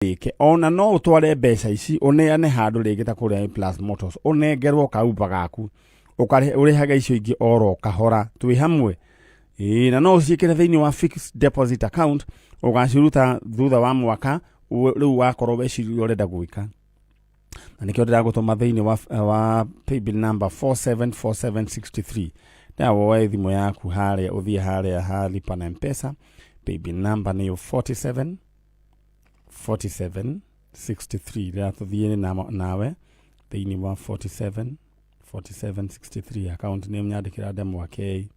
Ke ona no utware mbeca ici uneane handu ringi ta kuria Plus Motors unengerwo kauba gaku urihaga icio ingi oro kahora twi hamwe na no uciikire thiini wa fixed deposit account ugaciruta thutha wa mwaka riu wakorwo weciria urenda gwika na nikio ndira gutuma thiini wa paybill number 474763 dawo wa thimu yaku haria uthie haria halipa na M-Pesa paybill number ni 4763 da tuthie nawe thiini wa 4763 account name nyandikira demo wake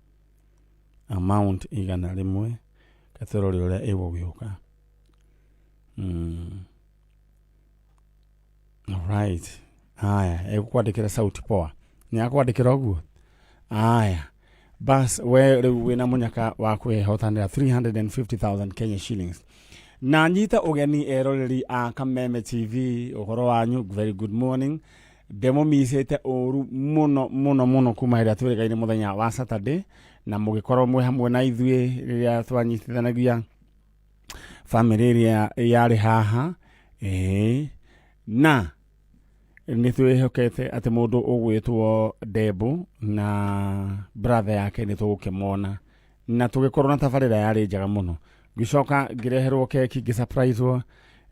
amount igana rimwe katorori uria igugioka alright haya ekwandikira sauti poa nyakwandikira oguo haya bas we wina munyaka wa kwehotanira 350,000 Kenya shillings na nyita ugeni eroreri a Kameme TV uhoro wanyu very good morning demo misete oru muno kuma ira twirigaine muthenya wa Saturday na mugikorwo mwe hamwe na ithue riria twanyitithanagia family ria yari haha na nitwihokete ati mundu ugwitwo Debu na brother yake nitugukimona na tugikorwo na tabarira yari njaga muno gicoka ngireherwo keki gisurprisewo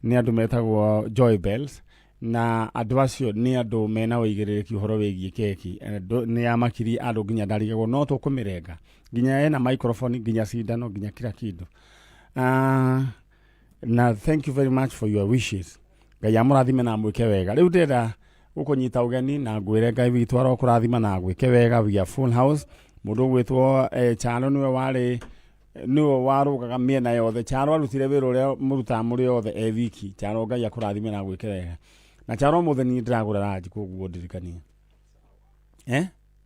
ni andu metagwo Joy Bells na andu acio ni andu mena uigiriki uhoro wigie keki ni amakiri andu nginya ndarigego no tukumirenga nginya ena microphone nginya cindano nginya kila kindu na thank you very much for your wishes ngai amurathime na mwike wega riu ndenda ukunyita ugeni na ngwire ngai witu arokurathima na gwike wega via full house mundu gwitwo chano niwe warugaga miena yothe chano arutire wira uria muruta muri yothe wiki chano ngai akurathime na gwike wega na chano mutheni ndiragura raji koguo ndirikanie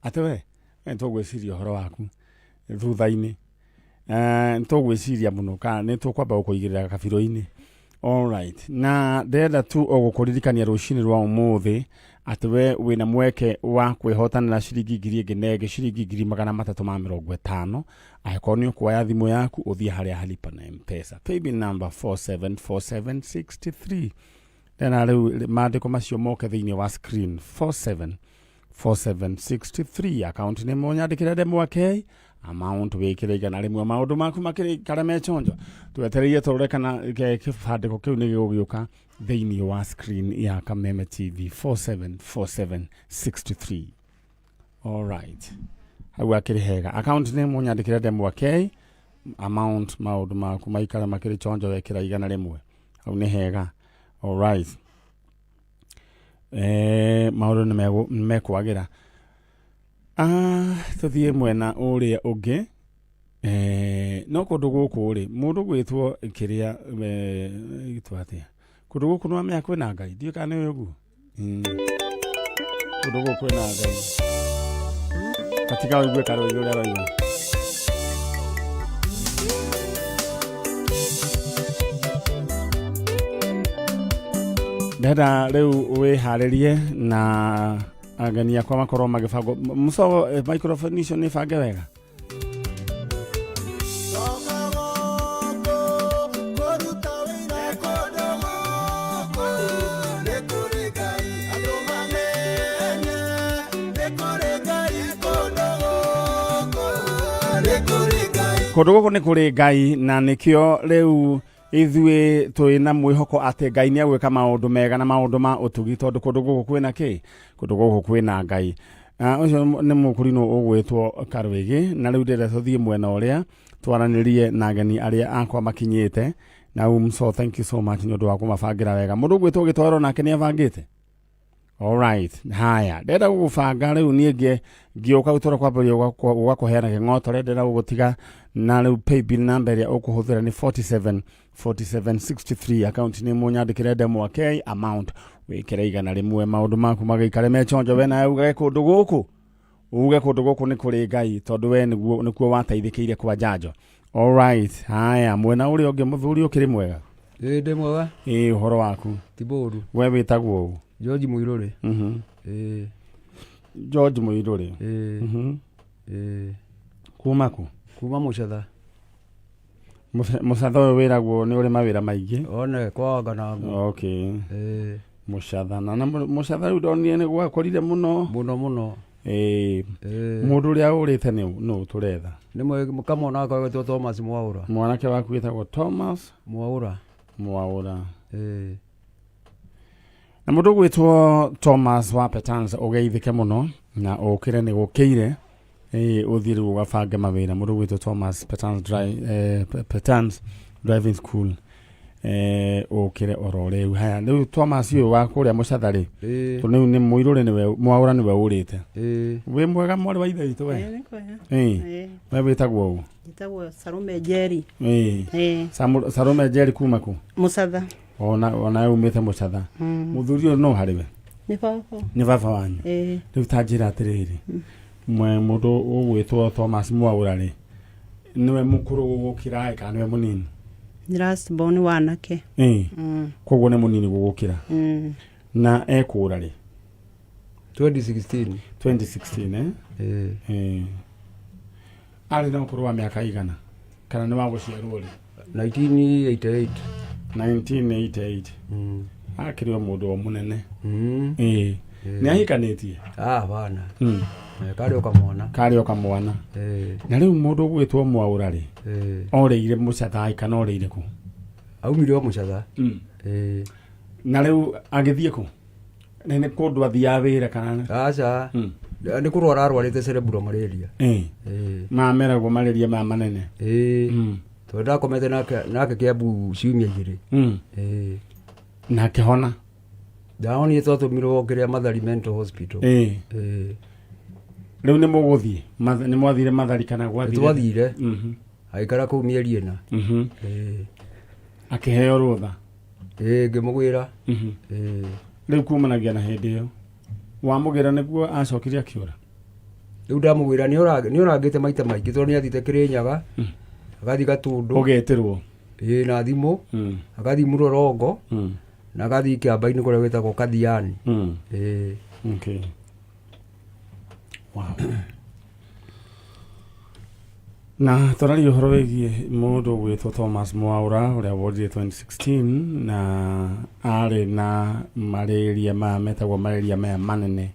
atewe ntogwiciria horo waku thutha-ini ntogwiciria muno kana nitukwamba gukuigirira kabiro-ini alright na ndenda tu ogukuririkania rucini rwa umuthi ati we wina mweke wa kwihotanira ciringi 1,000 ciringi 350 akorwo ni ukuoya thimu yaku uthie haria halipa na M-Pesa paybill number 474763 ndena riu maandiko macio moke thiini wa screen 474763 account name onyandikire demo wake amount wikire igana rimwe maundu maku makiri karame chonjo twetereire turekana kibandiko kiu ni gigugiuka thiini wa screen ya Kameme TV 474763 alright hau akiri hega account name onyandikire demo wake amount maundu maku maikara makiri chonjo wekira igana rimwe hau ni hega alright maundu ni mekwagira tuthie mwena uria ungi no kundu guku ri mundu gwitwo kiria gitwatia kundu guku no amya kwina ngai ndio kana ni ugu kundu guku kwina ngai katika wigwe karo yule rayo ndada riu we haririe na agania kwa makoro magifango muso microphone icio ni fange wega kundu guku ni kuri ngai na nikio riu ithue twina mwihoko ate ngai ni agwika maundu mega na maundu ma utugi tondu kundu guku kwina ki kundu guku kwina ngai ucio ni mukurino ugwitwo Karwigi na riu ndira tuthie mwena uria twaranirie na ageni aria akwa makinyite na so thank you so much nyondo wa kumabangira wega mundu gwitwo gitwaro nake ni avangite alright haya ndenda gugubanga riu nie ngioka utoro kwambiria ugakuheana king'otore ndenda gugutiga na riu paybill number ya ukuhuthira ni 474763 account ni munyandikire demo wake amount wikire igana rimwe maundu maku magaikare mechonjo we na uge kundu guku ni kuri ngai tondu we nikuo wateithikiire kwa Njanjo alright haya mwena uri ungi muthuri ukiri mwega ndi mwega uhoro waku tiboru we witagwo George Muirore George Muirore kuma Muchatha Mucatha uyu wiragwo ni uri mawira maingi one kwanga na ngo okay mucatha na mucatha riu ndonire ni gwakorire muno mundu uria urite ni turetha ni mwe kamona akagwetwo Thomas Mwaura mwanake waku witagwo Thomas Mwaura na mundu gwitwo Thomas wa Petans ugeithike muno na ukire ni gukiire uthire ugabange mawira mundu gwitwo Thomas Petans driving school ukire orore haya riu Thomas uyu wa kuria mucathari to ni muirure niwe Mwaura niwe urite we mwega mwari wa ithe itu we we witagwo u Itagwo Salome Nyari Salome Nyari kuma ku Mucatha ona umite mucatha muthuri uyu no hariwe ni baba wanyu riu tanjira atiriri mwe mundu ugwitwo Thomas Mwaura ri niwe mukuru gugukira ka niwe munini ni last born wanake koguo ni munini gugukira na ekura ri 2016 ari na ukuru wa miaka igana kana ni waguciarwo ri 1988 akirio mundu o munene ni ahikanitie bana kari okamwana na riu mundu gwitwo Mwaura ri oreire mucatha kana oreire ku aumire o mucatha na riu agithie ku nene kundu athia wira kana aca ni kurwara arwarite cerebral malaria mameragwo malaria ma manene to ndakomete nake Kiambu ciumia igiri nake hona ndahonire twatumiro kiria Mathari Mental Hospital riu ni muguthie ni mwathire Mathari kana gwathire twathire aikara ku mieri ina akiheo rutha ngimugwira riu kumanagia na hindi iyo wamugira niguo acokirie akiura riu ndamugwira ni urangite maita maingi tondu ni athite Kirinyaga agathi Gatundu ugetirwo na thimu agathi Murorongo na agathi Kiambaini kuria wetagwo Kathiani okay wow na torari uhoro wigie mundu gwitwo Thomas Mwaura uria wodire 2016 na ari na malaria metagwo malaria maya manene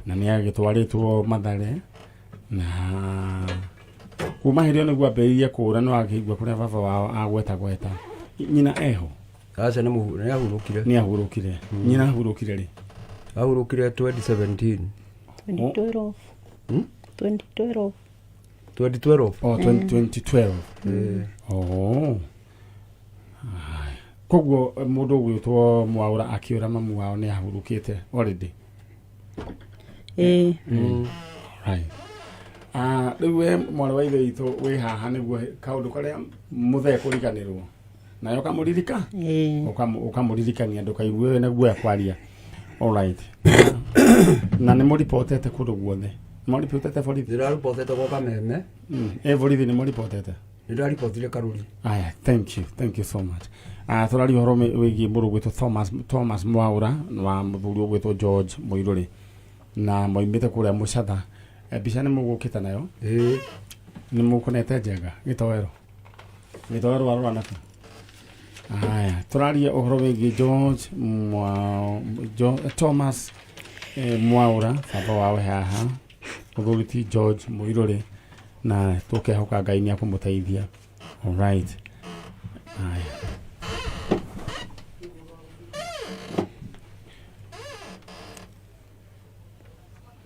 na ni agitwaritwo Mathare na kuma hirio niguo ambĩrĩirie kũra no akĩigua kũrĩa baba wao agweta nyina eho aca ni ahurũkire nyina ahurũkire rĩ ahurũkire 2017 2012 koguo mundu gwitwo Mwaura akiura mamu wao ni ahurũkĩte already right riu we mwana wa ithe itu wi haha niguo kaundu karia muthe kuriganirwo nayo kamuririka ukamuririkania ndukaigue we naguo akwaria alright na ni muripotete kundu guothe muripotete borithi ndiraripotete kwa Kameme borithi ni muripotete ndiraripotire Karuri aya thank you so much turari horo wigi muru gwitwo Thomas Mwaura wa muthuri gwitwo George Muiruri na moimite kuria mucatha bica ni mugukita nayo ni mukunete njega gitowero arora naku aya turaria uhoro wigi Thomas Mwaura baba wao haha muthuri George Muiruri na tukehoka Ngai ni akumuteithia alright aya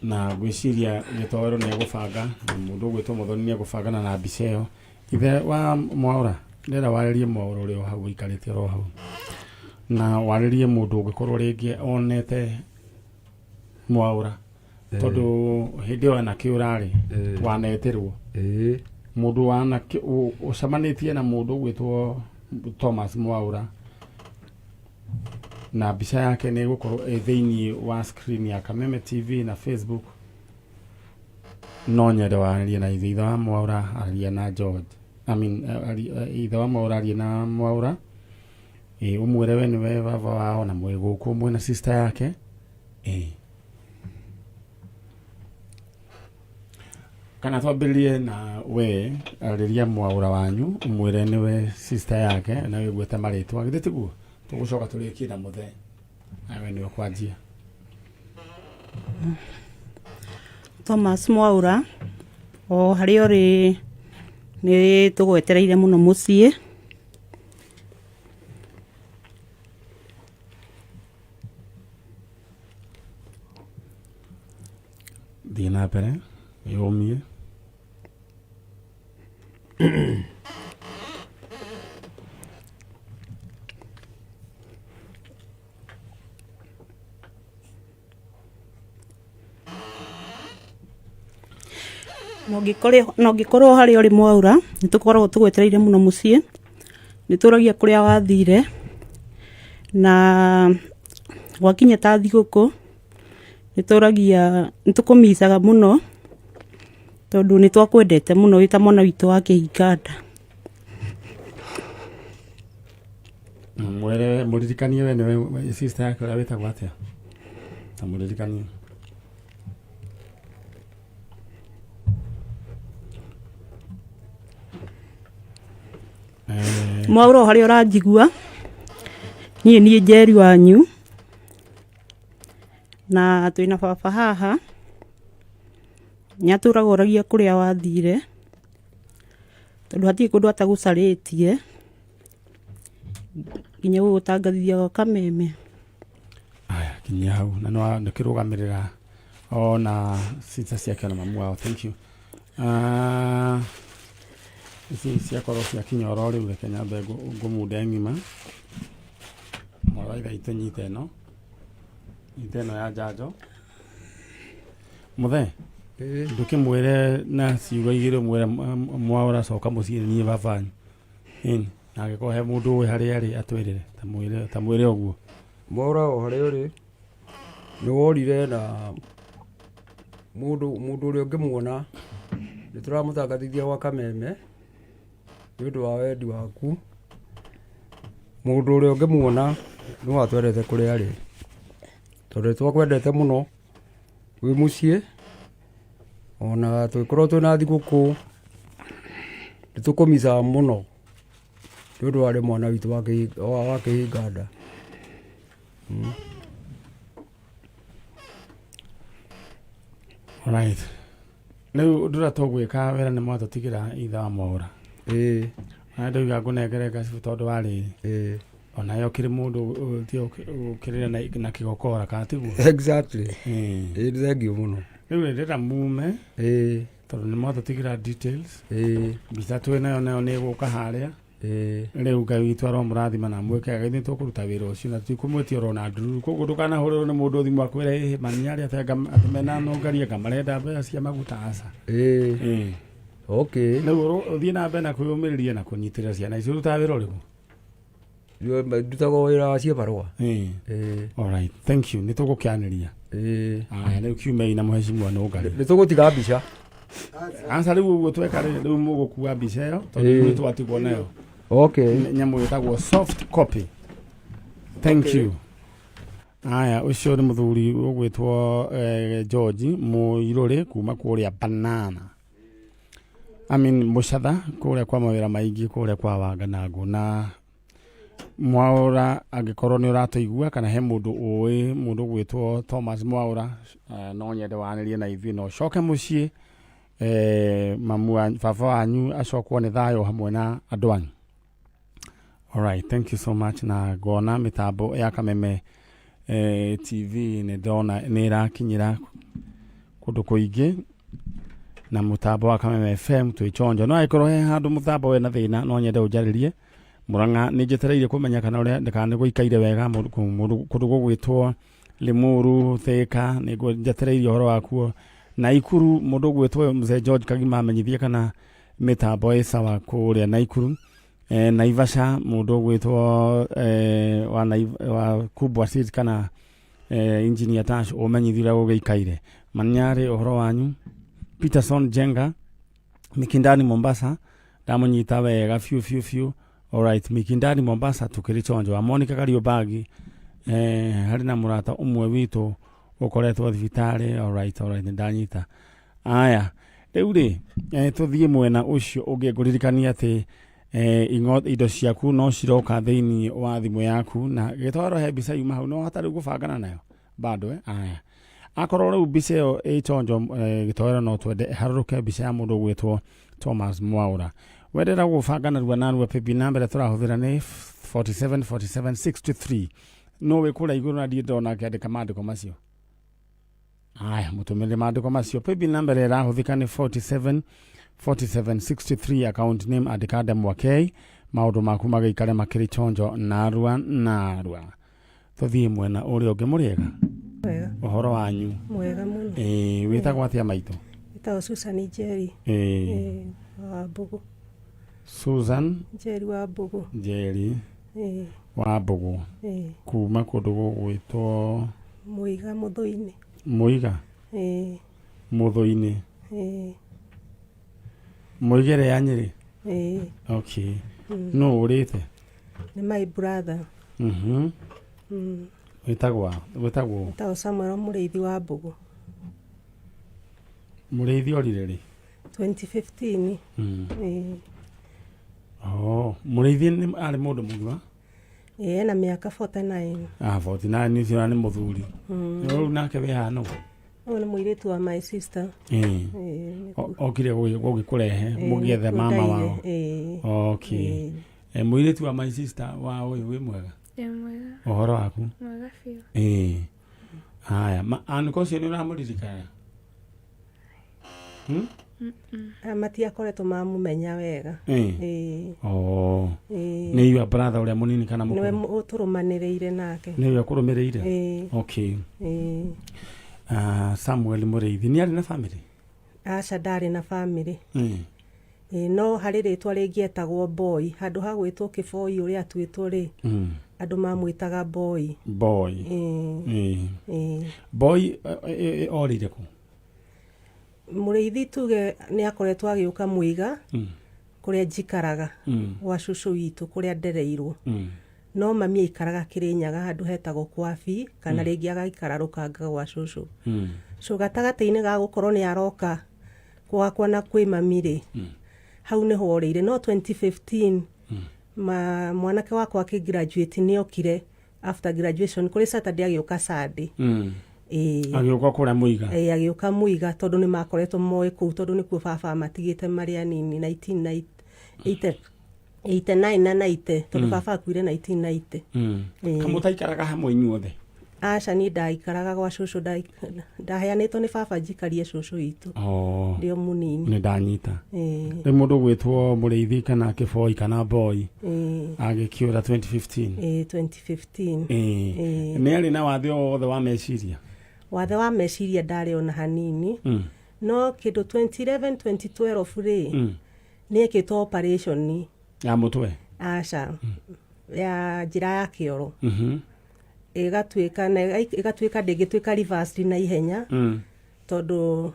na gwiciria gitowero ni gubanga mundu gwitwo Muthoni ni gubangana na mbica iyo ithe wa Mwaura ndera waririe Mwaura uri hau ikarite ro hau na waririe mundu ungikorwo ringi onete Mwaura tondu hindi yo na kiurari wanetirwo mundu wana ucamanitie na mundu gwitwo Thomas Mwaura na mbica yake ni gukorwo thiini wa screen ya Kameme TV na Facebook no nyende waririe na ithe wa Mwaura aria na George ithe wa Mwaura aria na Mwaura umwire we niwe baba wao na mwiguku mwe na sister yake kana twambĩrĩrie na we arĩria mwaũra wanyu mwĩre nĩwe sister yake na wĩgwete marĩtwa githĩ tiguo tũgũcoka tũrĩkie na mũthee nawe nĩwe kwanjia. Thomas Mwaũra o harĩa ũrĩ nĩ tũgwetereire mũno mũciĩ. Thiĩ na mbere yũmie. No ngĩkorwo harĩa ũrĩ Mwaũra nĩ tũkoragwo tũgwetereire mũno mũciĩ, nĩ tũragia kũrĩa wathire na gwakinya ta thigũkũ nĩ tũragia nĩ tũkũmicaga mũno tondũ nĩ twakwendete mũno wĩ ta mwana witũ wa kĩhinganda. Mwere mũririkanie we nĩwe sister yake ũrĩa wĩtagwo atĩa? Ta mũririkanie. Mwaũra harĩa ũranjigua niĩ Njeri wanyu na twĩna baba haha nĩ atũraga oragia kũrĩa wathire tondũ hatirĩ kũndũ atagũcarĩtie nginya gũgũtangathithia gwa kameme. Aya kinya hau na no ndĩkĩrũgamĩrĩra ona sister ciake na mamu wao. Thank you. Ici ciakorwo ciakinya oro rĩu reke nyambe ngũmunde ng'ima mwaũra ithe nyita ĩno ya Njanjo mũthee ndũkĩmwĩre na ciugo igĩrĩ mwĩre Mwaũra coka mũciĩ niĩ babanyu na angĩkorwo he mũndũ ũĩ harĩa arĩ atwĩrĩre ta mwĩre ũguo. Mwaũra o harĩa ũrĩ nĩ worire na mũndũ ũrĩa ũngĩmuona nĩ tũramũtangathithia gwa kameme nĩ ũndũ wa wendi waku. Mũndũ ũrĩa ũngĩmuona nĩ watwendete kũrĩa arĩ tondũ twakwendete mũno wĩ mũciĩ ona twĩkorwo twĩna thigũkũ nĩ tũkũmicaga mũno nĩ ũndũ warĩ mwana witũ wa kĩhinganda. Alright. Rĩu ũndũ ũrĩa tũgwĩka wĩra nĩ mwatũtigĩra itha wa Mwaũra. Na ndauga ngũnengere gacibu tondũ wa rĩrĩ ona yo kĩrĩ mũndũ ũkĩrĩra na kĩgokora kana tiguo. Exactly. Thengiũ mũno. Rĩu rĩrĩa mume tondũ nĩ mwatũtigĩra details mbica twĩnayo nayo nĩ ĩgũka harĩa. Rĩu Ngai witũ aromũrathima na mwĩkega githĩ tũkũruta wĩra ũcio na tikumwĩtia oro na ndururu koguo ndũkanahũrĩrwo nĩ mũndũ thimũ akwĩre Nyari atĩmena nongaria ngamarenda mbeca cia maguta aca. Okay. Rĩu ũthiĩ na mbere na kwĩyũmĩrĩria na kũnyitĩrĩra ciana icio ũrutaga wĩra ũrĩkũ? Ndutaga wĩra wa ciĩbarũa. Alright, thank you. Nĩ tũgũkĩanĩria. Aya rĩu kiumei na mũhecimiwa nĩ ũngarĩ. Nĩ tũgũtiga mbica. Ansa rĩu ũguo tweka rĩu mũgũkua mbica ĩyo tondũ nĩ twatigwo nayo. Okay. Nyamũ ĩtagwo soft copy. Thank you. Aya ũcio nĩ mũthuri ũgwĩtwo George Mũirũrĩ kuma kũrĩa Banana. Mũcatha kũrĩa kwa mawĩra maingĩ kũrĩa kwa Wanganangũ na Mwaũra angĩkorwo nĩ ũratũigua kana he mũndũ ũĩ mũndũ gwĩtwo Thomas Mwaũra no nyende wanĩrie na ithuĩ no coke mũciĩ baba wanyu acokwo nĩ thayũ hamwe na andũ anyu. Alright, thank you so much na ngona mĩtambo ya Kameme TV nĩ ndona nĩ ĩrakinyĩra kũndũ kũingĩ na mũtambo wa Kameme FM twĩchonjo no angĩkorwo he handũ mũtambo wĩna thĩna no nyende ũnjarĩrie. Murang'a nĩ njetereire kũmenya kana ũrĩa ndakana gũikaire wega kũndũ gũgwĩtwo Limuru Thika nĩ njetereire ũhoro wakuo na Ikuru mũndũ gwĩtwo Mzee George Kagima amenyithie kana mĩtambo ĩ sawa kũrĩa na Ikuru. Naivasha mũndũ gwĩtwo wa Kubwa City kana engineer Tash ũmenyithie ũrĩa gũgĩikaire. Nyari ũhoro wanyu. Peterson Jenga Mikindani Mombasa ndamũnyita wega fiu. Alright, Mikindani Mombasa tukĩrĩ chonjo wa Monica Kariobagi harĩ na mũrata ũmwe witũ ũkoretwo thibitarĩ. Alright, ndanyita. Aya Rĩu rĩ tũthiĩ mwena ũcio ũngĩ ngũririkania atĩ indo ciaku no ciroka thĩinĩ wa thimũ yaku na gĩtwaro he mbica yuma hau no hata rĩu gũbangana nayo bado aya akorwo rĩu mbica ĩyo ĩtonjo gĩtwaro no twende harũrũke mbica ya mũndũ gwĩtwo Thomas Mwaura wendera gũbangana rua narua pepi namba ĩrĩa tũrahũthĩra nĩ 474763 no wĩkũra igũrũ na ndiĩ ndona akĩandĩka maandĩko macio aya mũtũmĩre maandĩko macio pepi namba ĩrĩa ĩrahũthĩka nĩ 4763 account name andĩka Mwakei maũndũ maku magĩikare makĩrĩ chonjo narua tũthiĩ mwena ũrĩa ũngĩ mũrĩega Mwega. Ũhoro wanyu? Mwega mũno. Wĩtagwo atĩa maitũ? Wĩtagwo Susan Nyeri. Wa Mbugu. Susan Nyeri wa Mbugu. Nyeri wa Mbugu. Kuma kũndũ gũgwĩtwo Mũiga Mũthũi-inĩ. Mũiga? Mũthũi-inĩ. Mũigere ya Nyeri? Okay. No ũrĩte? Nĩ my brother. Wĩtagwo Samuel Mũrĩithi wa Mbugu. Mũrĩithi orire rĩ? 2015. Mũrĩithi arĩ mũndũ mũgima? Ena mĩaka 49. 49 nĩcio nĩ mũthuri. Rĩu nake wĩ hano? Ũyũ nĩ mũirĩtu wa my sister. Okire gũgĩkũrehe mũgĩethe mama wao. Okay. Mũirĩtu wa my sister wa ũyũ wĩ mwega? Mwega. Ũhoro waku? Mwega biũ. Haya, anĩko ũcio nĩ ũramũririkana? Matiakoretwo mamũmenya wega. Nĩ your brother ũrĩa mũnini kana mũkũrũ? Nĩwe tũrũmanĩrĩire nake. Nĩwe kũrũmĩrĩire? Okay. Samuel Mũrĩithi nĩ arĩ na family? Aca ndarĩ na family. No harĩ rĩtwa rĩngĩetagwo Boy handũ ha gwĩtwo Kĩboi ũrĩa atuĩtwo rĩ andũ mamwĩtaga Boy. Boy orire kũ? Mũrĩithi tuge nĩ akoretwo agĩũka Mũiga kũrĩa njikaraga gwa cũcũ witũ kũrĩa ndereirwo no mami aikaraga Kĩrĩnyaga handũ hetagwo Kwabi kana rĩngĩ agaikara Rũkanga gwa cũcũ. So gatagatĩ-inĩ ga gũkorwo nĩ aroka gwakwa na kwĩ mami rĩ hau nĩ horĩire no 2015 mwanake wakwa akĩgraduate nĩ okire after graduation kũrĩ Saturday agĩũka Sunday. Agĩũka kũrĩa Mũiga? Agĩũka Mũiga tondũ nĩ makoretwo moĩ kũu tondũ nĩkuo baba matigĩte marĩ anini 1989 na 90 tondũ baba akuire 1990. Kamũtaikaraga hamwe inyuothe? Aca niĩ ndaikaraga gwa cũcũ ndaheanĩtwo nĩ baba njikarie cũcũ witũ ndĩ o mũnini. Nĩ ndanyita. Rĩ mũndũ gwĩtwo Mũrĩithi kana Kĩboi kana Boy agĩkĩũra 2015? 2015. Nĩ arĩ na wathe o wothe wa meciria? Wathe wa meciria ndarĩ ona hanini no kĩndũ 2011 2012 rĩ nĩ ekĩtwo operation ya mũtwe? Aca ya njĩra ya kĩoro ĩgatuĩka ndĩngĩtuĩka reversed na ihenya tondũ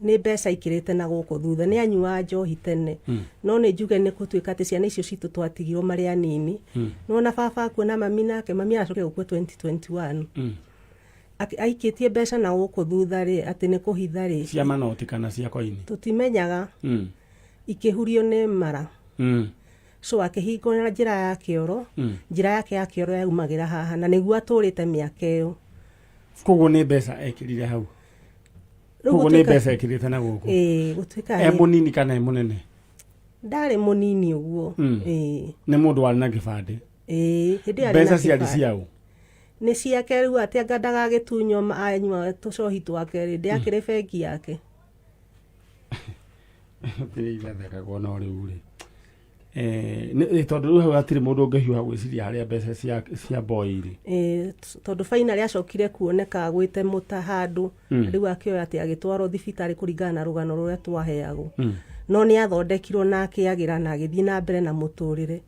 nĩ mbeca ikĩrĩte na gũkũ thutha nĩ anyuaga njohi tene no nĩ njuge nĩ gũtuĩka atĩ ciana icio citũ twatigirwo marĩ anini no na baba akuona mami nake mami aracoke gũkua 2021 aikĩtie mbeca na gũkũ thutha rĩ atĩ nĩ kũhitha rĩ cia manoti kana cia koini tũtimenyaga ikĩhurio nĩ mara so akĩhingwo na njĩra ya kĩoro njĩra yake ya kĩoro yaumagĩra haha na nĩguo atũrĩte mĩaka ĩyo. Koguo nĩ mbeca ekĩrire hau? Koguo nĩ mbeca ekĩrĩte na gũkũ? Gũtuĩka mũnini kana mũnene? Ndarĩ mũnini ũguo. Nĩ mũndũ warĩ na gĩbandĩ? Mbeca ciarĩ ciaũ? Nĩ ciake rĩu atĩ anga ndagagĩtunywo anyua tũcohi twake rĩ ndĩakĩrĩ bengi yake. Irathekagwo no rĩu rĩ tondũ rĩu hau hatirĩ mũndũ ũngĩhiũha gwĩciria harĩa mbeca cia Boy rĩ? Tondũ finally acokire kuoneka agwĩte mũta handũ rĩu akĩoya atĩ agĩtwarwo thibitarĩ kũringana na rũgano rũrĩa twaheagwo no nĩ athondekirwo na akĩagĩra na agĩthiĩ na mbere na mũtũrĩre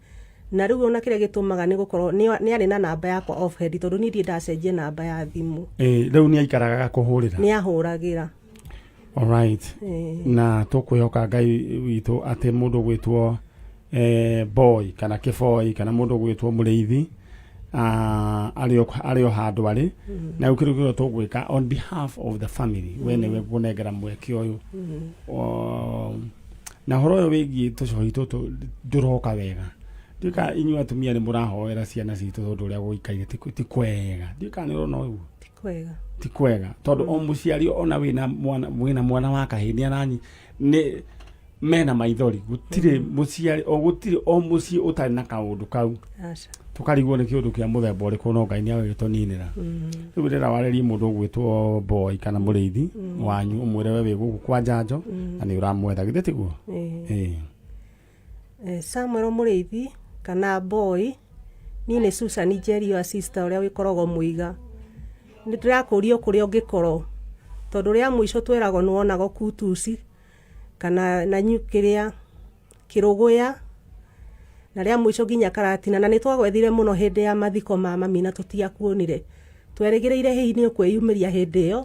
na rĩu ona kĩrĩa gĩtũmaga nĩ gũkorwo nĩ arĩ na namba yakwa off head tondũ niĩ ndiĩ ndacenjia namba ya thimũ. Rĩu nĩ aikaraga kũhũrĩra? Nĩ ahũragĩra. Alright. Na tũkwĩhoka Ngai witũ atĩ mũndũ gwĩtwo Boy kana Kĩboi kana mũndũ gwĩtwo Mũrĩithi arĩ o handũ arĩ na ũkĩrĩ kĩo tũgwĩka on behalf of the family we nĩwe kũnengera mweke ũyũ na horo ũyũ wĩgiĩ tũcohi tũtũ ndũroka wega ndĩka inyuĩ atumia nĩ mũrahoera ciana citũ tondũ ũrĩa gũikaire ti kwega ndĩka nĩ ũrona ũguo ti kwega tondũ o mũciari ona wĩna mwana wa kahĩĩ nĩ aranyi nĩ mena maithori gũtirĩ mũciari o mũciĩ ũtarĩ na kaũndũ kau tukarigwo nĩ kĩũndũ kĩa mũthemba ũrĩkũ no Ngai nĩagĩtũninĩra rĩu rĩrĩa warĩria mũndũ ũgwĩtwo boy kana mũrĩithi wanyu ũmwĩre we wĩ gũkũ kwa Njanjo na nĩ ũramwetha githĩ tiguo Samuel mũrĩithi kana boy niĩ nĩ Susan Nyari wa sister ũrĩa wĩkoragwo Mũiga nĩ ndĩrakũrio kũrĩa ũngĩkorwo tondũ rĩa mũico tweragwo nĩwonaga kutusi kana na nyukĩrĩa kĩrũgũya na rĩa mũico nginya Karatina na nĩ twagwethire mũno hĩndĩ ya mathiko ma mami na tũtiakuonire twerĩgĩrĩire hihi nĩ ũkwĩyumĩria hĩndĩ ĩyo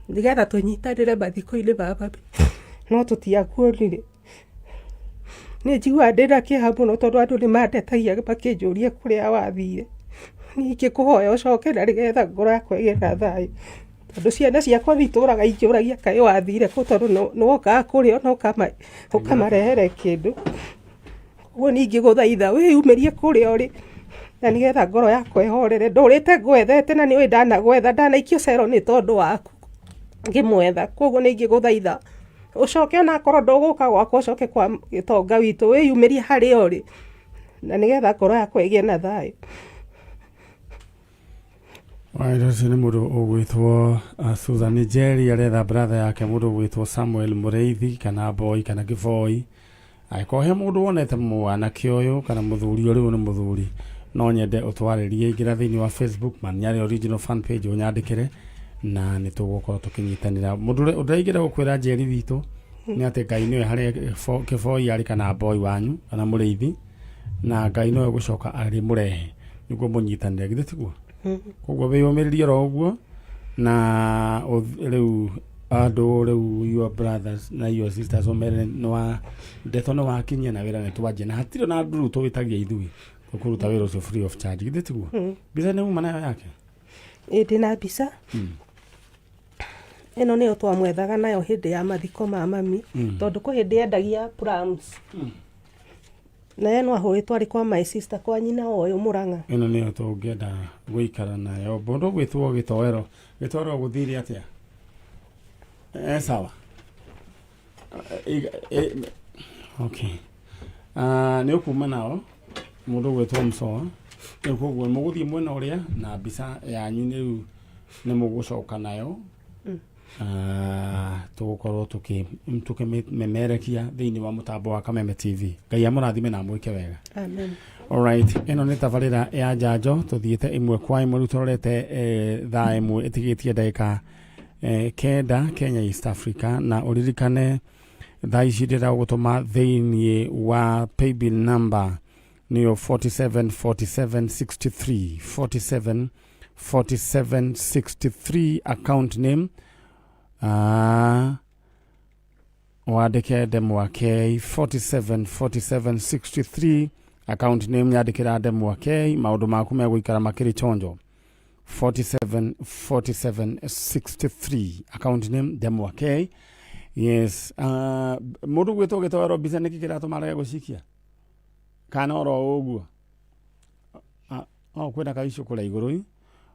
nĩgetha tũnyitanĩre mathiko-inĩ ma mami no tũtiakuonire nĩ njiguaga ndĩna kĩeha mũno tondũ andũ nĩ mandetagia makĩnjũria kũrĩa wathire ningĩ kũhoya ũcoke na nĩgetha ngoro yakwa ĩgĩe na thayũ tondũ ciana ciakwa thitũraga ikĩũragia kaĩ wathire kũ tondũ nĩ wokaga kũrĩa no ũkamarehere kĩndũ ũguo ningĩ gũthaitha wĩyumĩrie kũrĩa ũrĩ na nĩgetha ngoro yakwa ĩhorere ndũrĩte ngwethete na nĩũĩ ndanagwetha ndanaikio cero nĩ tondũ waku ngĩmwetha koguo ningĩ gũthaitha ũcoke ona korwo ndũgũka gwakwa ũcoke kwa gĩtonga witũ wĩyumĩrie harĩa ũrĩ na nĩgetha ngoro yakwa ĩgĩe na thayũ Ũcio nĩ mũndũ ũgwĩtwo Susan Nyari aretha brother yake mũndũ ũgwĩtwo Samuel mũrĩithi kana boy kana gĩboi angĩkorwo he mũndũ wonete mwanake ũyũ kana mũthuri ũyũ nĩ mũthuri no nyende ũtwarĩrie ingĩra thĩinĩ wa Facebook Nyari original fan page ũnyandĩkĩre na nĩ tũgũkorwo tũkĩnyitanĩra mũndũ ũraingĩra gũkwĩra Njeri witũ nĩ atĩ Ngai nĩwe harĩa kĩboi arĩ kana boy wanyu kana mũrĩithi na Ngai nĩwe gũcoka arĩ mũrehe nĩguo mũnyitanĩre githĩ tiguo koguo wĩyũmĩrĩrie ro ũguo na rĩu andũ rĩu your brothers na your sisters omere ndeto nĩ wakinyia na wĩra nĩ twanjie na hatirĩ na nduru tũwĩtagia ithuĩ tũkũruta wĩra ũcio free of charge githĩ tiguo mbica nĩ uma nayo yake ndĩna mbica ĩno nĩyo twamwethaga nayo hĩndĩ ya mathiko ma mami tondũ kũ hĩndĩ endagia plums na yenu ahũrĩtwo arĩ kwa my sister kwa nyina ũyũ Mũrang'a ĩno nĩyo tũngĩenda gũikara nayo mũndũ gwĩtwo gĩtoero gũthire atĩa sawa okay nĩ ũkuma nao mũndũ gwĩtwo Msoa koguo mũgũthiĩ mwena ũrĩa na mbica yanyu nĩ mũgũcoka nayo tũgũkorwo tũkĩmemerekia thĩinĩ wa mũtambo wa Kameme TV Ngai amũrathime na mwĩke wega amen alright ĩno nĩ tabarĩra ya Njanjo tũthiĩte ĩmwe kwa ĩmwe rĩu tũrorete thaa ĩmwe ĩtigĩtie ndagĩka kenda Kenya East Africa na ũririkane thaa ici ndĩra gũtũma thĩinĩ wa paybill number nĩyo 474763 account name wandĩke Ndemwakei 474763 account name nyandĩkĩra Ndemwakei maũndũ maku megũikara makĩrĩ chonjo 474763 account name Ndemwakei yes mũndũ gwĩtwo gĩtoero mbica nĩkĩ kĩratũma gũcikia kana oro ũguo kwenda kaisho kũla igũrũ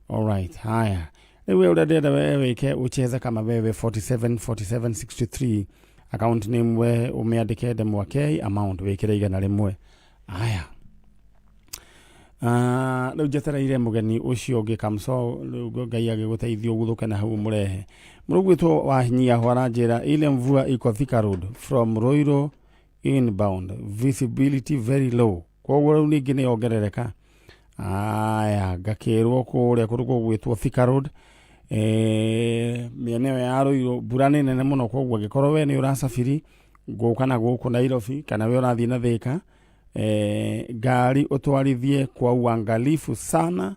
alright haya rĩu ũrĩa ndĩrenda wewe wĩke ucheze kama wewe 474763 account name we umeandĩke Ndemwakei amount wĩkĩre igana rĩmwe haya rĩu njetereire mũgeni ũcio ũngĩ Kamso rĩu Ngai agĩgũteithia ũguthũke na hau mũrehe mũndũ gwĩtwo Wanyia Hwaranjĩra ile mvua iko Thika Road from Roiro inbound visibility very low koguo rĩu ningĩ nĩ ongerereka aya ngakĩrwo kũrĩa gwĩtwo Thika Road mĩena ĩyo ya Roiro mbura nĩ nene mũno koguo angĩkorwo we nĩ ũracabiri gũka na gũkũ Nairobi kana we ũrathiĩ na Thika ngari ũtwarithie kwa uangalifu sana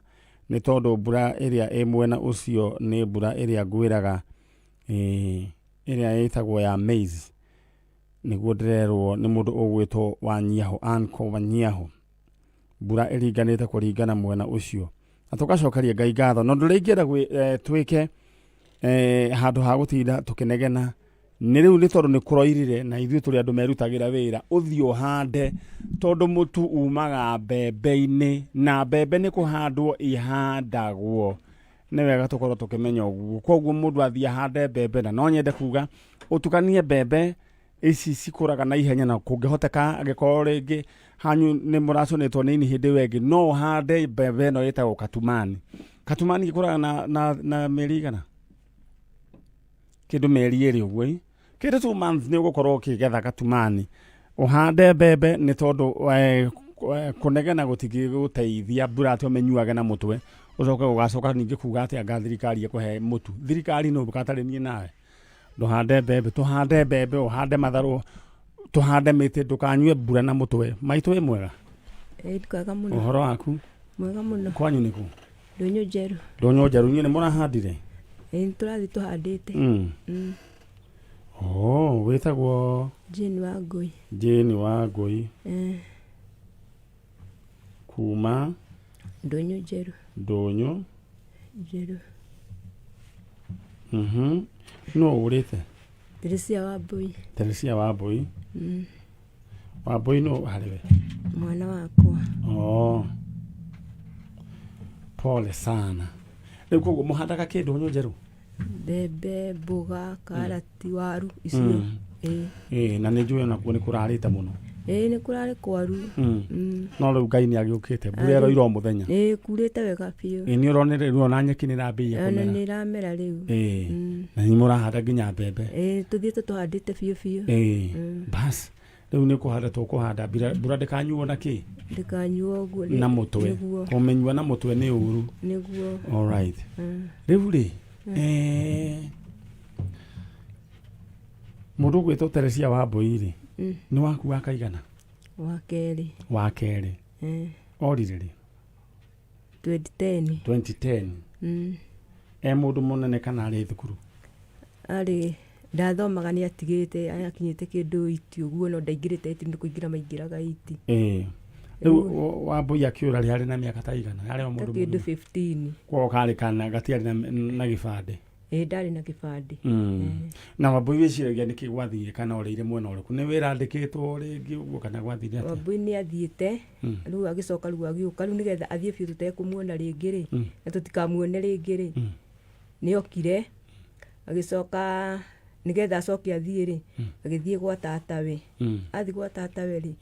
nĩ tondũ mbura ĩrĩa ĩ mwena ũcio nĩ mbura ĩrĩa ngwĩraga ĩrĩa ĩtagwo ya maize nĩguo ndĩrerwo nĩ mũndũ ũgwĩtwo Wanyiaho Anko Wanyiaho mbura ĩringanĩte kũringana mwena ũcio na tũgacokeria Ngai ngatho no ndũrĩingĩra twĩke handũ ha gũtinda tũkĩnegena nĩ rĩu nĩ tondũ nĩ kũroirire na ithuĩ tũrĩ andũ merutagĩra wĩra ũthiĩ ũhande tondũ mũtu umaga mbembe-inĩ na mbembe nĩ kũhandwo ihandagwo nĩ wega tũkorwo tũkĩmenya ũguo koguo mũndũ athiĩ ahande mbembe na no nyende kuga ũtukanie mbembe ici cikũraga na ihenya na kũngĩhoteka angĩkorwo rĩngĩ hanyu nĩ mũraconĩtwo nĩ ini hĩndĩ wengĩ no ũhande mbembe ĩno ĩtagwo katumani gĩkũraga na mĩeri igana kĩndũ mĩeri ĩrĩ ũguo kĩndũ 2 months nĩ ũgũkorwo ũkĩgetha katumani ũhande mbembe nĩ tondũ kũnegena gũtigĩgũteithia mbura atĩ ũmenyuage na mũtwe ũcoke ũgacoka ningĩ kuga atĩ anga thirikari ĩkũhe mũtu thirikari no bukatarĩ niĩ nawe ndũhande mbembe tũhande mbembe ũhande matharũ tũhande mĩtĩ ndũkanyue mbura na mũtwe maitũ wĩ mwega kwega mũno ũhoro waku mwega mũno kwanyu nĩkũ ndũnyũ njerũ inyuĩ nĩ mũrahandire tũrathiĩ tũhandĩte wĩtagwo Jane wa Ngũi kuma ndũnyũ njerũ no ũgũrĩte Teresia wa Mbũi no harĩwe mwana wakwa pole sana rĩu koguo mũhandaga kĩndũ ndũnyũ njerũ mbembe mboga karati waru icio na nĩ njũĩ nakuo nĩ kũrarĩte mũno nĩ kũrarĩ kwaru no rĩu Ngai nĩ agĩũkĩte mbura ĩro ira o mũthenya kurĩte wega biũ nĩ ũronera nyeki nĩ rambĩrĩria kũmera nĩ ĩramera rĩu na nĩ mũrahanda nginya mbembe tũthiĩte tũhandĩte biũ bas rĩu nĩ kũhanda tũkũhanda mbura ndĩkanyuo na kĩ ndĩkanyuo ũguo na mũtwe kũmenyua na mũtwe nĩ ũru nĩguo alright rĩu rĩ mũndũ gwĩtwo Teresia wa Mbũi rĩ nĩ waku wakaigana wa kerĩ orire rĩ 2010 mũndũ mũnene kana arĩ thukuru ndathomaga nĩ atigĩte akinyĩte kĩndũ iti ũguo no ndaingĩrĩte iti nĩ kũingĩra maingĩraga iti rĩu wa Mbũi akĩũra rĩ arĩ na mĩaka ta igana arĩ o mũndũ kĩndũ 15 kwao karĩ kana gatiarĩ na gĩbandĩ ndarĩ na gĩbandĩ na wa Mbũi wĩciragia nĩkĩ gwathire kana ũrĩire mwena ũrĩkũ nĩ wĩra andĩkĩtwo rĩngĩ ũguo kana gwathire atĩa wa Mbũi nĩ athiĩte rĩu agĩcoka rĩu agĩũka rĩu nĩgetha athiĩ biũ tũtekũmuona rĩngĩ rĩ na tũtikamuone rĩngĩ rĩ nĩ okire agĩcoka nĩgetha acoke athiĩ rĩ agĩthiĩ gwa tatawe athiĩ gwa tatawe rĩ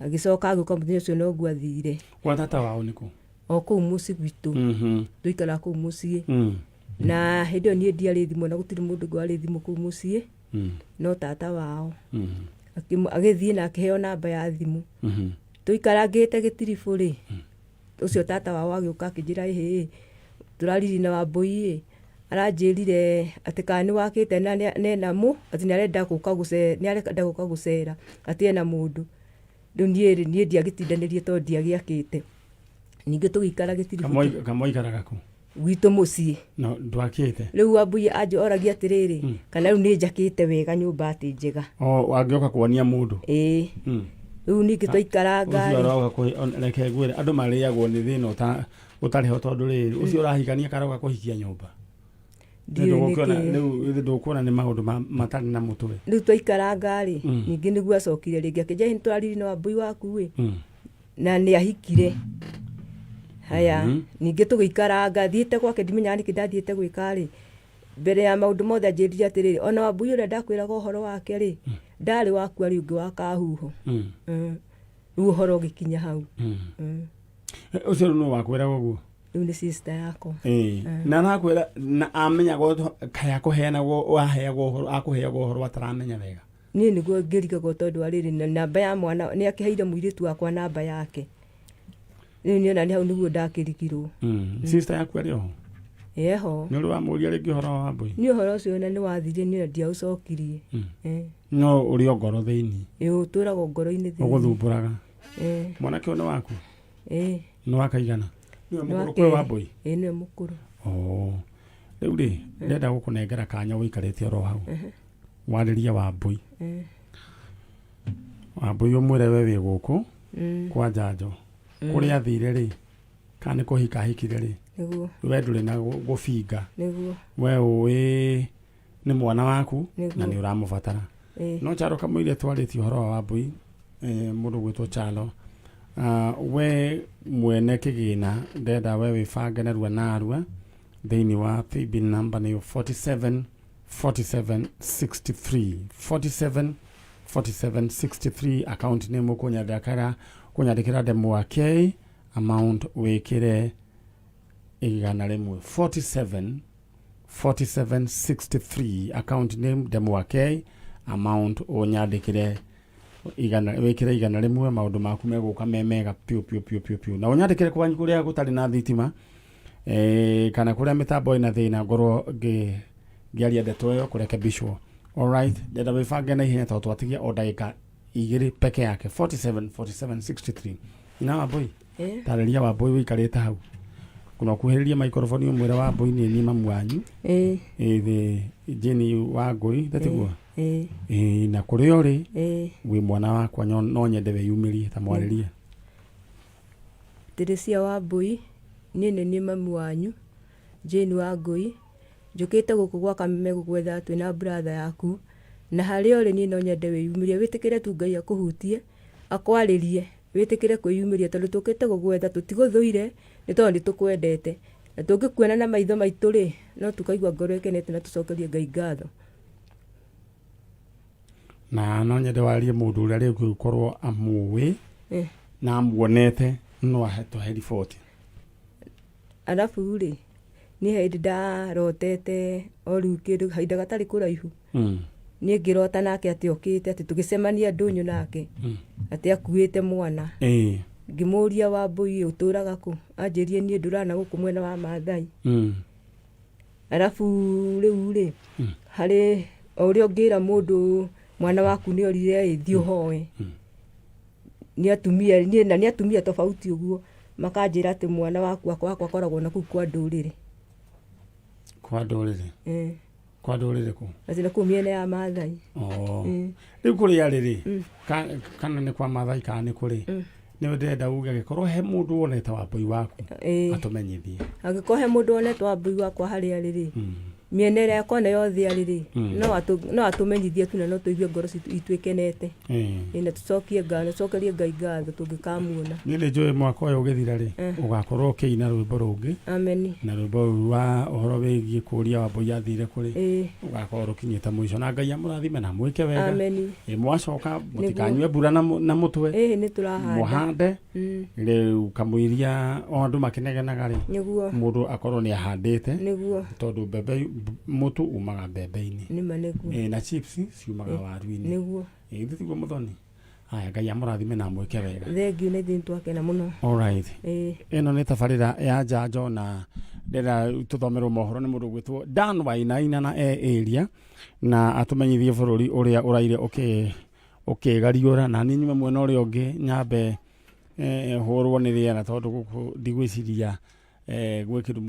agĩcoka agĩũka mũthenya ũcio noguo athire gwa tata wao nĩkũ kũu mũciĩ gwitũ tũikara kũu mũciĩ na hĩndĩ ĩyo niĩ ndiarĩ thimũ na gũtirĩ mũndũ ũngĩ warĩ thimũ kũu mũciĩ no tata wao agĩthiĩ na akĩheo namba ya thimũ tũikarangĩte gĩtiribũ rĩ ũcio tata wao agĩũka akĩnjĩra tũrariri na wa Mbũi aranjĩrire atĩ kana nĩ wakĩte na nenamũ atĩ nĩ arenda gũka gũcera atĩ ena mũndũ rĩu niĩ ndiagĩtindanĩrie tondũ ndiagĩakĩte ningĩ tũgĩikara gĩtiribũ kamoikaraga kũ gwitũ mũciĩ no ndwakĩte rĩu wa Mbũi oragia atĩrĩrĩ kana rĩu nĩ njakĩte wega nyũmba atĩ njega wangĩoka kuonia mũndũ rĩu ningĩ twaikaranga reke ngwĩre andũ marĩagwo nĩ thĩna ũtarĩ ho tondũ rĩrĩ ũcio ũrahikania karoga kũhikia nyũmba rĩu ndũkuona nĩ maũndũ matarĩ na mũtwe rĩu twaikaranga rĩ ningĩ nĩguo acokire rĩngĩ akĩnjĩra nĩ tũrariri na wa Mbũi waku na nĩ ahikire haya ningĩ tũgĩikaranga thiĩte gwake ndimenyaga nĩkĩ ndathiĩte gwĩka rĩ mbere ya maũndũ mothe anjĩrire atĩrĩrĩ ona wa Mbũi ũrĩa ndakwĩraga ũhoro wake rĩ ndarĩ wakua rĩ ũngĩ wa kahuho rĩu ũhoro ũgĩkinya hau ũcio nĩ wakwĩraga ũguo rĩu nĩ sister yakwa na nakwĩra na amenyaga kaya kũheanagwo aheagwo ũhoro akũheagwo ũhoro ataramenya wega niĩ nĩguo ngĩrigagwo tondũ arĩrĩ na namba ya mwana nĩ akĩheire mũirĩtu wakwa namba yake rĩu niĩ ona nĩ hau nĩguo ndakĩrigirwo sister yaku arĩ oho eho nĩ ũrĩ wamũria rĩngĩ ũhoro wa Mbũi nĩ ũhoro ũcio na nĩ wathire niĩ ndiaũcokirie no ũrĩ o ngoro thĩinĩ ũtũũraga ngoro-inĩ thĩinĩ ũgũthumbũraga mwanake ũyũ nĩ waku nĩ wakaigana nĩwe mũkũrũ kwĩ wa Mbũi nĩwe mũkũrũ rĩu rĩ ndĩrenda gũkũnengera kanya ũikarĩte oro hau warĩrie wa Mbũi wa Mbũi ũmwĩre we wĩ gũkũ kwa Njanjo kuria athire ri kana ko hikahikire ri niguo we nduri na gubinga niguo we uwi ni mwana waku na ni uramubatara no charo kamuire twariti horo wa Wambui mundu gwitwo Chalo we mwene kigina ndenda we wibange narua narua thiini wa paybill number ni 47 47 63 47 47 63 account name kunyandikira demo wake amount wikire igana rimwe 47 47 63 account name demo wake amount unyandikire wikire igana rimwe maundu maku meguka memega piu na unyandikire kwanyu kuria gutari na thitima kana kuria mitambo ina thina ngorwo ngiaria ndeto yo kurekebishwo. Alright, ndenda wibange na ihenya tondũ twatigia o ndagĩka igĩrĩ peke yake 47 47 63 ina Wambui tarĩria Wambui wĩikarĩte hau kuna kuhĩrĩria microphone ũmwĩre Wambui nĩ niĩ mamu wanyu the Jeni wa Ngũi ndatiguo na kũrĩ ũrĩ wĩ mwana wakwa no nyende wĩyumĩrie ta mwarĩria Teresia Wambui niĩ nĩ niĩ mamu wanyu Jeni wa Ngũi njũkĩte gũkũ gwa Kameme gũgwetha twĩna brother yaku na harĩa ũrĩ niĩ no nyende wĩyumĩrie wĩtĩkĩre tu Ngai akũhutie akwarĩrie wĩtĩkĩre kwĩyumĩria tondũ tũkĩte gũgwetha tũtigũthũire nĩ tondũ nĩtũkwendete na tũngĩkuona na maitho maitũ rĩ no tũkaigua ngoro ĩkenete na tũcokerie Ngai ngatho na no nyende warie mũndũ ũrĩa rĩu gũkorwo amũĩ na amuonete no ahetũhe riboti arabu rĩ niĩ hĩndĩ ndarotete o rĩu kĩndũ hainda gatarĩ kũraihu niĩ ngĩrota nake atĩ okĩte atĩ tũgĩcemania ndũnyũ nake atĩ akuĩte mwana ngĩmũria Wambui ũtũraga kũ anjĩrie niĩ ndũrana gũkũ mwena wa Maathai arabu rĩu rĩ harĩ o ũrĩa ũngĩra mũndũ mwana waku nĩ orire thiĩ ũhoe nĩ atumia tofauti ũguo makanjĩra atĩ mwana waku akoragwo na kũu kwa ndũrĩrĩ kwa ndũrĩrĩ kũ atĩ na kũu mĩena ya Maathai rĩu kũrĩa rĩrĩ kana nĩ kwa Maathai kana nĩ kũrĩ nĩ ndenda uge gĩkorwo he mũndũ wonete Wambui waku atũmenyithie angĩkorwo he mũndũ wonete Wambui wakwa harĩa rĩrĩ mĩena ĩrĩa yakona yothe arĩrĩ no atũmenyithie tu na no tũigue ngoro itũ ikenete na tũcokie ngatho tũcokerie Ngai ngatho tũngĩkamuona niĩ nĩ njũĩ mwaka ũyũ ũgĩthira rĩ ũgakorwo ũkĩina rwĩmbo rũngĩ na rwĩmbo rũu wa ũhoro wĩgiĩ kũria Wambui athire kũrĩ ũgakorwo rũkinyĩte mũico na Ngai amũrathime na mwĩke wega mwacoka mũtikanyue mbura na mũtwe mũhande rĩu kamũiria o andũ makĩnegenaga rĩ mũndũ akorwo nĩ ahandĩte tondũ mbembe mũtu umaga mbembe-inĩ na chips ciumaga waru-inĩ nĩguo tiguo mũthoni haya Ngai amũrathime na mwĩke wega thengiũ nĩ thĩ twakena mũno alright ĩno nĩ tabarĩra ya Njanjo na ndĩra tũthomerwo mohoro nĩ mũndũ gwĩtwo Dan Wainaina na area na atũmenyithie bũrũri ũrĩa ũraire ũkĩgariũra na niĩ nyume mwena ũrĩa ũngĩ nyambe hũrwo nĩ rĩera tondũ gũkũ ndigwĩciria gwĩkĩrwo